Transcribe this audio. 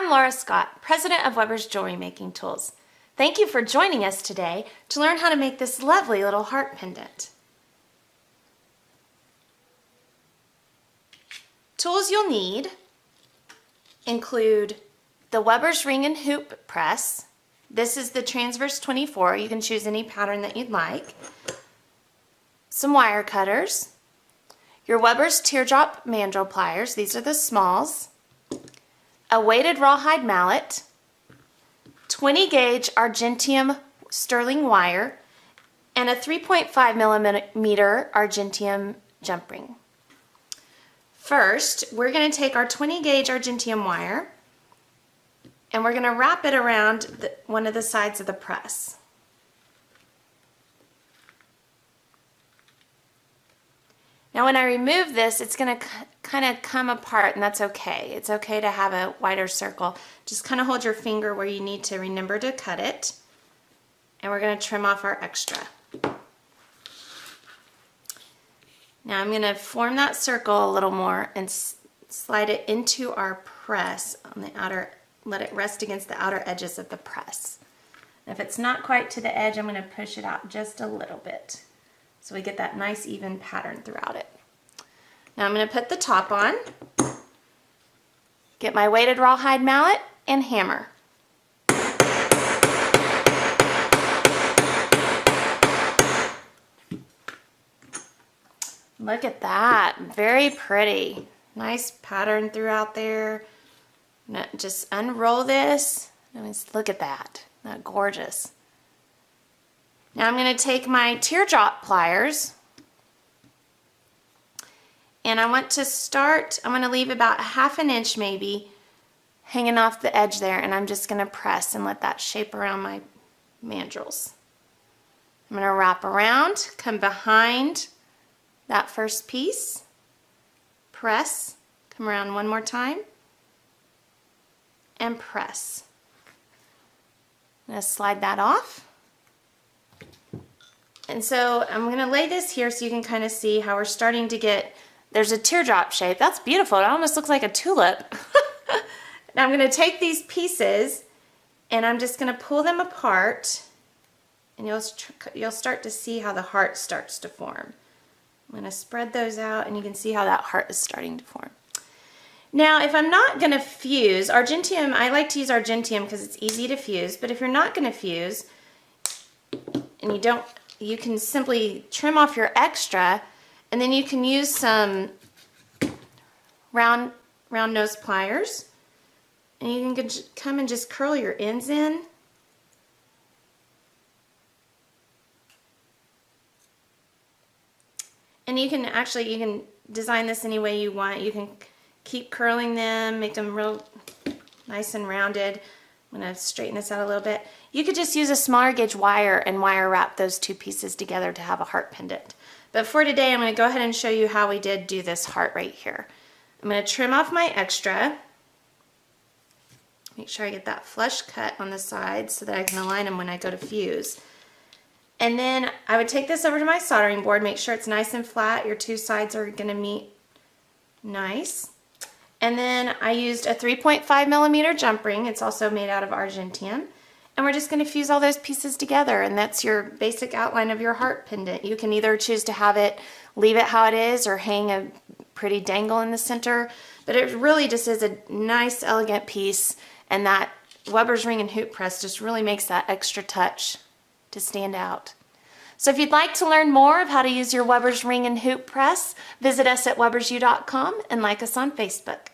I'm Laura Scott, President of Wubbers Jewelry Making Tools. Thank you for joining us today to learn how to make this lovely little heart pendant. Tools you'll need include the Wubbers ring and hoop press. This is the transverse 24. You can choose any pattern that you'd like. Some wire cutters. Your Wubbers teardrop mandrel pliers. These are the smalls. A weighted rawhide mallet. 20 gauge Argentium sterling wire. And a 3.5 millimeter Argentium jump ring. First, we're going to take our 20 gauge Argentium wire and we're going to wrap it around one of the sides of the press. Now when I remove this, it's going to kind of come apart, and that's okay. It's okay to have a wider circle. Just kind of hold your finger where you need to remember to cut it. And we're going to trim off our extra. Now I'm going to form that circle a little more and slide it into our press on the outer, let it rest against the outer edges of the press. And if it's not quite to the edge, I'm going to push it out just a little bit so we get that nice even pattern throughout it. Now I'm going to put the top on, get my weighted rawhide mallet and hammer. Look at that, very pretty. Nice pattern throughout there. Now just unroll this, and look at that, isn't that gorgeous? Now I'm going to take my teardrop pliers, and I want to start, I'm going to leave about 1/2 inch maybe hanging off the edge there, and I'm just going to press and let that shape around my mandrels. I'm going to wrap around, come behind that first piece, press, come around one more time, and press. I'm going to slide that off. And so I'm going to lay this here so you can kind of see how we're starting to get, there's a teardrop shape. That's beautiful. It almost looks like a tulip. Now I'm going to take these pieces and I'm just going to pull them apart, and you'll start to see how the heart starts to form. I'm going to spread those out and you can see how that heart is starting to form. Now if I'm not going to fuse, Argentium, I like to use Argentium because it's easy to fuse, but if you're not going to fuse and you can simply trim off your extra, and then you can use some round nose pliers, and you can come and just curl your ends in. And you can design this any way you want. You can keep curling them, make them real nice and rounded. I'm going to straighten this out a little bit. You could just use a smaller gauge wire and wire wrap those two pieces together to have a heart pendant. But for today, I'm going to go ahead and show you how we did do this heart right here. I'm going to trim off my extra. Make sure I get that flush cut on the sides so that I can align them when I go to fuse. And then I would take this over to my soldering board, make sure it's nice and flat. Your two sides are going to meet nice. And then I used a 3.5 millimeter jump ring. It's also made out of Argentium. And we're just going to fuse all those pieces together, and that's your basic outline of your heart pendant. You can either choose to have it, leave it how it is, or hang a pretty dangle in the center. But it really just is a nice, elegant piece, and that Wubbers ring and hoop press just really makes that extra touch to stand out. So if you'd like to learn more of how to use your Wubbers ring and hoop press, visit us at wubbersu.com and like us on Facebook.